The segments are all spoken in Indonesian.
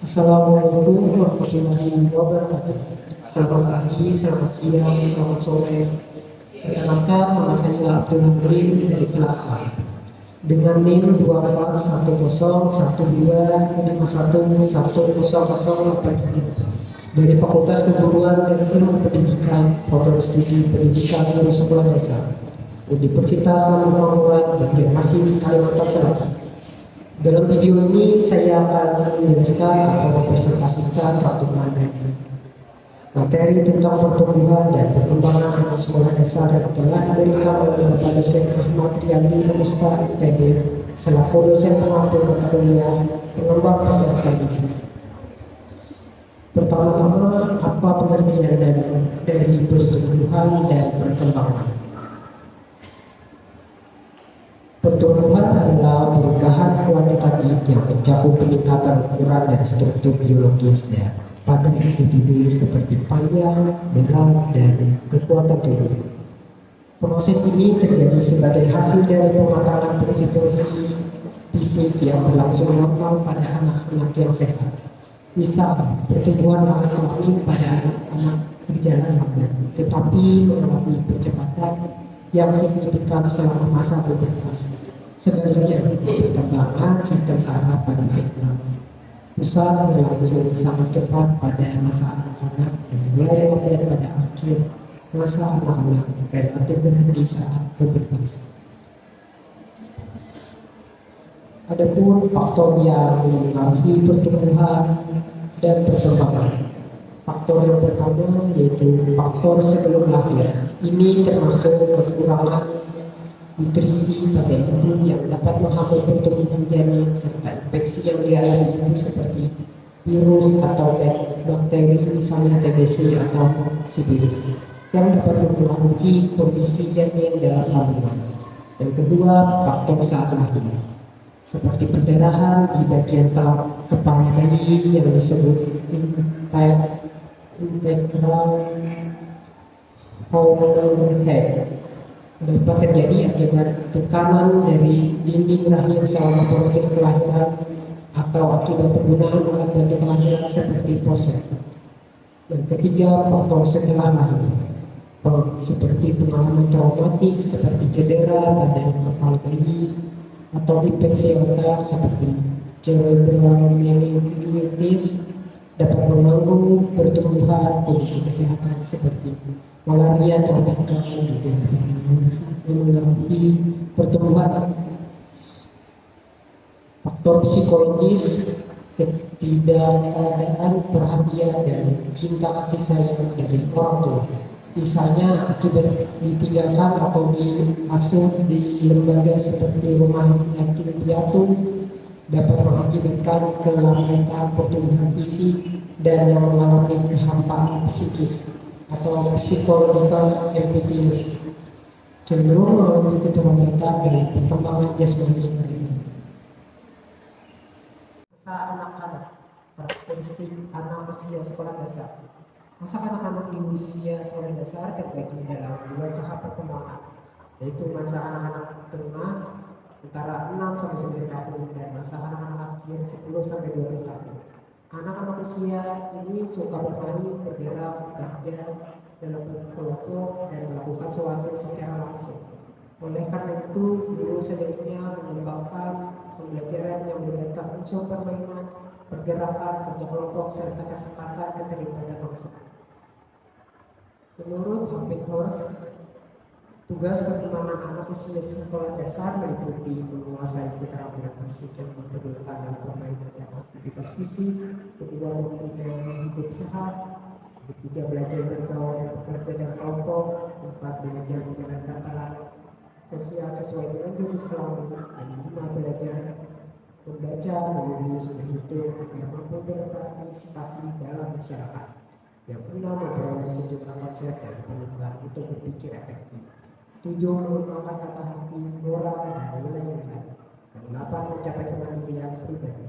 Assalamualaikum warahmatullahi wabarakatuh. Selamat pagi, selamat siang, selamat sore. Perkenalkan, nama saya Abdul Hamid dari kelas A. Dengan NIM 24121511008 dari Fakultas Keguruan dan Ilmu Pendidikan, Program Studi Pendidikan Guru Sekolah Dasar, Universitas Lampung Banjarmasin, Kalimantan Selatan. Dalam video ini saya akan menjelaskan atau mempresentasikan rangkuman materi tentang pertumbuhan dan perkembangan anak sekolah dasar yang telah diberikan oleh Bapak Dosen Ahmad Riyadi Musta MPD selaku dosen pengampu mata kuliah pengembang peserta didik. Pertama-tama, apa pengertian dari pertumbuhan dan perkembangan? Pertumbuhan adalah perubahan kuantitatif yang mencakup peningkatan ukuran dan struktur biologis pada individu seperti panjang, berat, dan kekuatan tubuh. Proses ini terjadi sebagai hasil dari pematangan fungsi-fungsi fisik yang berlangsung normal pada anak-anak yang sehat. Misal, pertumbuhan alami pada anak-anak berjalan lambat, tetapi mengalami percepatan yang signifikan selama masa pubertas. Sebaliknya, perkembangan sistem saraf pada pusat berlangsung sangat cepat pada masa anak-anak dan mulai lambat pada akhir masa anak-anak relatif berhenti saat pubertas. Adapun faktor yang mempengaruhi pertumbuhan dan perkembangan. Faktor yang pertama yaitu faktor sebelum lahir. Ini termasuk kekurangan nutrisi pada ibu yang dapat menghambat pertumbuhan janin serta infeksi yang dialami ibu seperti virus atau bakteri misalnya TBC atau sifilis yang dapat mempengaruhi kondisi janin dalam kandungan. Dan kedua, faktor saat lahir seperti perdarahan di bagian telak kepala bayi yang disebut integral hormonal head dapat terjadi akibat tekanan dari dinding rahim selama proses kelahiran atau akibat penggunaan alat bantu kelahiran seperti forceps. Dan ketiga, faktor setelah lahir seperti pengalaman traumatik seperti cedera pada kepala bayi atau infeksi otak seperti cerebral meningitis dapat mengganggu pertumbuhan kondisi kesehatan seperti malaria terbakan juga mengganggu pertumbuhan. Faktor psikologis, ketidakadaan perhatian dan cinta kasih sayang dari orang tua, misalnya akibat ditinggalkan atau diasuh di lembaga seperti rumah yatim piatu, dapat mengakibatkan kelambanan pertumbuhan fisik dan yang mengalami kehampaan psikis atau psychological emptiness, cenderung mengalami keterlambatan dalam perkembangan jasmani mereka. Masa anak-anak, karakteristik anak usia sekolah dasar. Masa anak-anak di usia sekolah dasar terbagi dalam dua tahap perkembangan, yaitu masa anak-anak tengah antara 6 sampai 9 tahun dan masa anak-anak akhir 10 sampai 12 tahun. Anak-anak usia ini suka bermain, bergerak, bekerja dalam kelompok dan melakukan sesuatu secara langsung. Oleh karena itu, guru sebaiknya mengembangkan pembelajaran yang melibatkan unsur permainan, pergerakan, kerja kelompok, serta kesempatan keterlibatan langsung. Menurut Hampik Horst, tugas perkembangan anak usia sekolah dasar meliputi menguasai keterampilan fisik yang diperlukan dalam permainan dan aktivitas fisik, kedua mempunyai hidup sehat, ketiga belajar bergaul dan bekerja dalam kelompok, empat belajar menjalankan peran sosial sesuai dengan jenis kelamin, dan lima belajar membaca, menulis, berhitung agar mampu berpartisipasi dalam masyarakat. Yang enam, memperoleh sejumlah konsep dan pengetahuan untuk berpikir efektif. 7. Mengembangkan kata hati, moral, dan nilai-nilai. Dan 8. Mencapai kemandirian pribadi.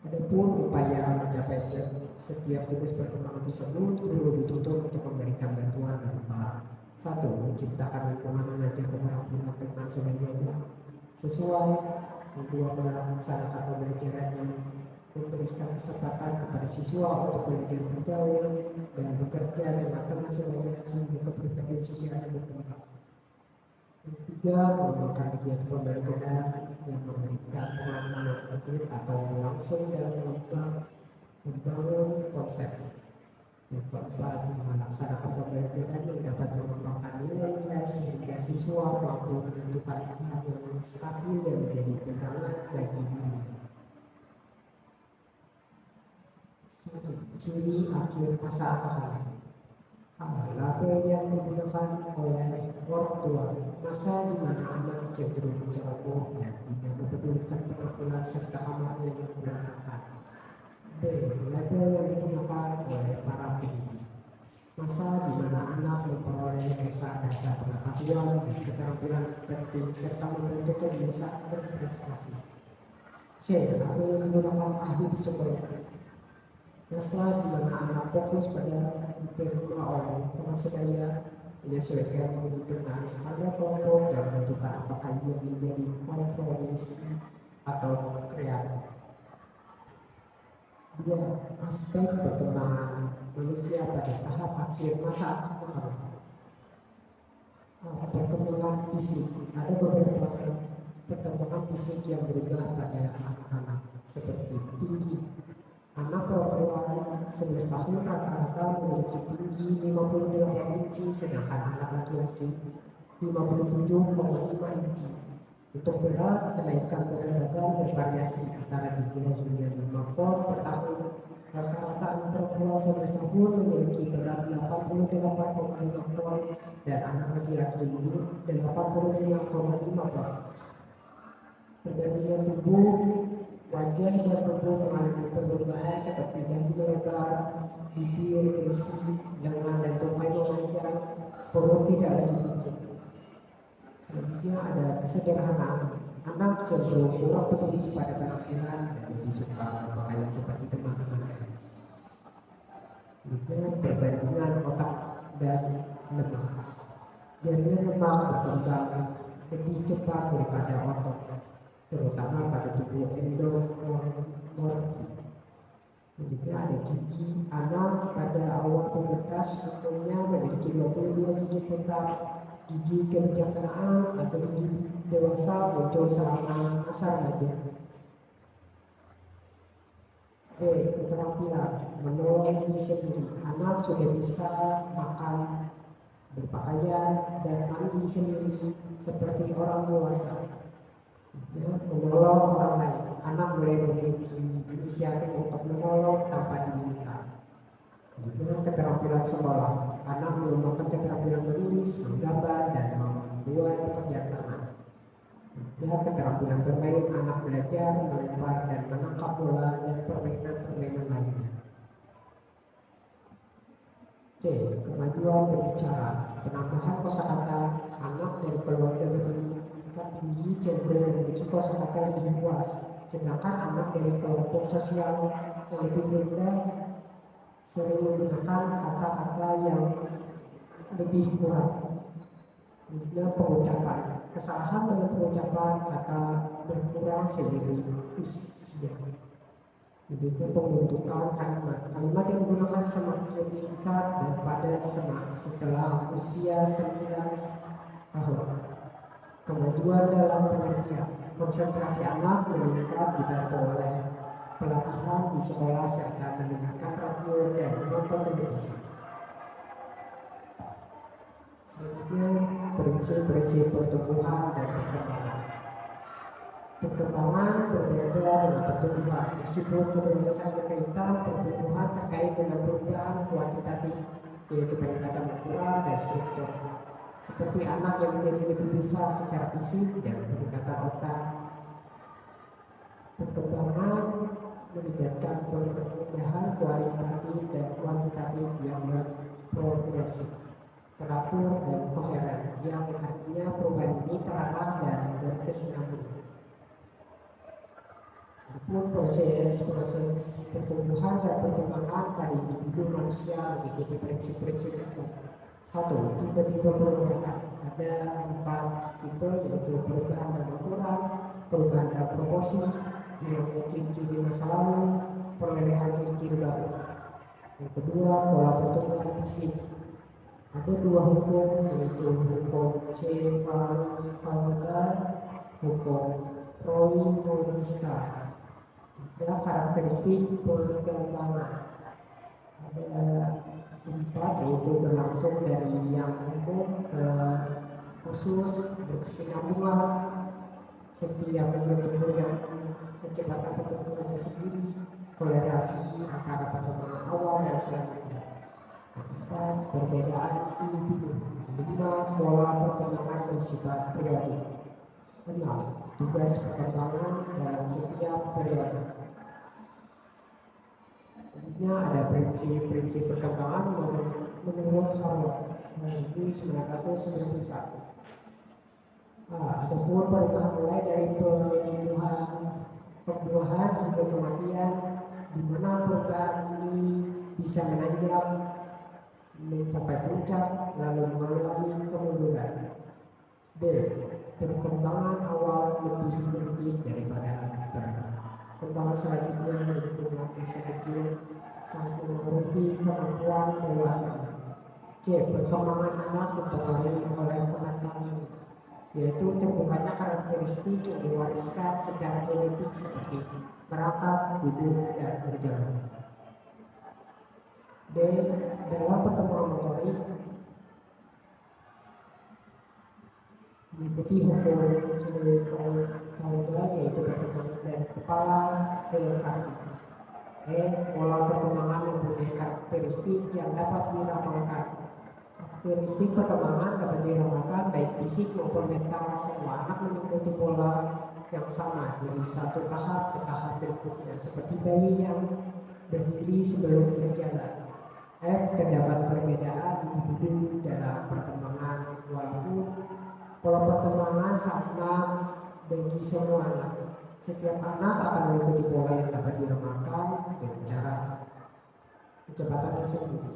Adapun upaya mencapai setiap tugas perkembangan tersebut, guru dituntut untuk memberikan bantuan berupa 1. Menciptakan lingkungan mengajar keterampilan teman sebagainya sesuai Kedua, melaksanakan pembelajaran yang memberikan kesempatan kepada siswa untuk belajar bergaul dan bekerja dengan teman sebaya sehingga kepribadian sosialnya berkembang. Yang ketiga, mengembangkan kegiatan pembelajaran yang memberikan pengalaman aktif atau langsung dalam membangun konsep. Yang keempat, melaksanakan pembelajaran yang dapat mengembangkan nilai-nilai sehingga siswa mampu menentukan hal yang stabil dan menjadi pegangan bagi diri. Ciri akhir masa akal. Label yang digunakan oleh orang tua, masa di mana anak cenderung ceroboh dan tidak mempedulikan perlakuan serta amalnya yang berantakan. B. Label yang digunakan oleh para pendidik, masa di mana anak memperoleh dasar pengetahuan dan keterampilan penting serta membentuk kebiasaan berprestasi. C. Label yang digunakan ahli psikologi, masa di mana anak fokus pada diterima oleh teman sebaya, menyesuaikan dengan standar kelompok dan menentukan apakah ia menjadi kompromis atau kreatif. 2. Aspek perkembangan manusia pada tahap akhir masa akal. Perkembangan fisik. Ada beberapa perkembangan fisik yang berubah pada anak-anak seperti tinggi. Anak perempuan 11 tahun rata-rata memiliki tinggi 58 inci, sedangkan anak laki-laki 57,5 inci. Untuk berat, kenaikan beragam bervariasi antara 3 hingga 5 pon per tahun. Rata-rata anak perempuan 11 tahun memiliki berat 88,5 pon dan anak laki-laki 85,5 pon. Perbandingan tubuh. Wajah dan tubuh mengalami perubahan seperti dahi melebar, bibir bersih, lengan dan tungkai memanjang, perut tidak lagi buncit. Selanjutnya ada kesederhanaan. Anak cenderung kurang peduli pada penampilan dan lebih suka berpakaian seperti teman-teman. Selanjutnya perbandingan otak dan lemak. Jaringan lemak berkembang lebih cepat daripada otot, terutama pada tubuh endomorfik. Selanjutnya ada gigi. Anak pada awal pubertas umumnya memiliki 22 gigi tetap. Gigi kebijaksanaan atau gigi dewasa muncul selama masa remaja. B. Keterampilan menolong diri sendiri. Anak sudah bisa makan, berpakaian, dan mandi sendiri seperti orang dewasa. Menolong orang lain. Anak mulai memiliki inisiatif untuk menolong tanpa diminta. Dengan keterampilan sekolah, anak mengembangkan keterampilan menulis, menggambar, dan membuat pekerjaan tangan. Dengan keterampilan bermain, anak belajar melempar dan menangkap bola dan permainan-permainan lainnya. C. Kemajuan berbicara. Penambahan kosakata. Anak dari keluarga berpendidikan tinggi cenderung memiliki kosakata lebih luas, sedangkan anak dari kelompok sosial yang lebih rendah sering menggunakan kata-kata yang lebih kurang. Selanjutnya pengucapan. Kesalahan dalam pengucapan kata berkurang seiring usia. Jadi pembentukan kalimat. Kalimat yang digunakan semakin singkat dan padat setelah usia 9 tahun. Kemajuan dalam pengertian. Konsentrasi anak meningkat dibantu oleh pelatihan di sekolah serta mendengarkan radio dan menonton televisi. Selanjutnya, prinsip-prinsip pertumbuhan dan perkembangan. Perkembangan berbeda dengan pertumbuhan, meskipun keduanya saling berkaitan. Pertumbuhan terkait dengan perubahan kuantitatif, yaitu peningkatan ukuran dan struktur, seperti anak yang menjadi lebih besar secara fisik dan peningkatan otak. Perkembangan melibatkan perubahan kualitatif dan kuantitatif yang berprogresif, teratur dan koheren, yang artinya perubahan ini terarah dan berkesinambungan. Adapun proses pertumbuhan dan perkembangan pada individu manusia mengikuti prinsip-prinsip itu. 1. Tipe-tipe perubahan. Ada 4 tipe, yaitu perubahan dalam ukuran, perubahan dalam proporsi, hilangnya ciri-ciri masa lalu, perolehan ciri-ciri baru. Yang kedua, pola pertumbuhan fisik. Ada dua hukum, yaitu hukum Cephalon-Pauda, hukum Roy-Morista. Ada karakteristik perkembangan. Ada empat, yaitu berlangsung dari yang umum ke khusus, berkesinambungan, setiap bentuk yang kecepatan pertumbuhan sendiri, kolerasi antara perkembangan awal dan selanjutnya. Empat, perbedaan individu. Lima, pola perkembangan bersifat periodik. Enam, tugas perkembangan dalam setiap periode. Selanjutnya ada prinsip-prinsip perkembangan menurut Harvard 1991. Adapun perubahan mulai dari pembuahan hingga kematian, di mana perubahan ini bisa menanjak mencapai puncak lalu mengalami kemunduran. B. Perkembangan awal lebih kritis daripada perkembangan selanjutnya, yaitu masa kecil sampai mempengaruhi kemampuan dewasa. C. Perkembangan anak dipengaruhi oleh kenakalan, yaitu terbukanya karakteristik yang diwariskan secara genetik seperti merangkak, duduk, dan berjalan. D. Dalam perkembangan motorik mengikuti hukum Cephalon-Pauda, yaitu perkembangan dari kepala ke kaki. E. Pola perkembangan mempunyai karakteristik yang dapat diramalkan. Karakteristik perkembangan dapat diramalkan baik fisik maupun mental. Semua anak mengikuti pola yang sama dari satu tahap ke tahap berikutnya, seperti bayi yang berdiri sebelum berjalan. F. Terdapat perbedaan individu dalam perkembangan, walaupun pola perkembangan sama bagi semua anak. Setiap anak akan mengikuti pola yang dapat diramalkan dengan cara kecepatan sendiri.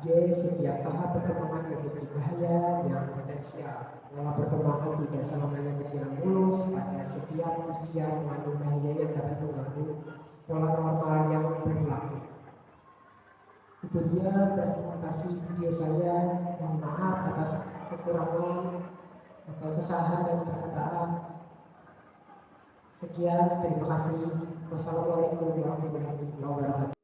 J. Setiap tahap perkembangan memiliki bahaya yang potensial. Pola perkembangan tidak selamanya berjalan mulus. Pada setiap usia mengandung bahaya yang dapat mengganggu pola normal yang berlaku. Itu dia presentasi video saya. Mohon maaf atas kekurangan atau kesalahan dan perkataan. Sekian, terima kasih. Wassalamualaikum warahmatullahi wabarakatuh.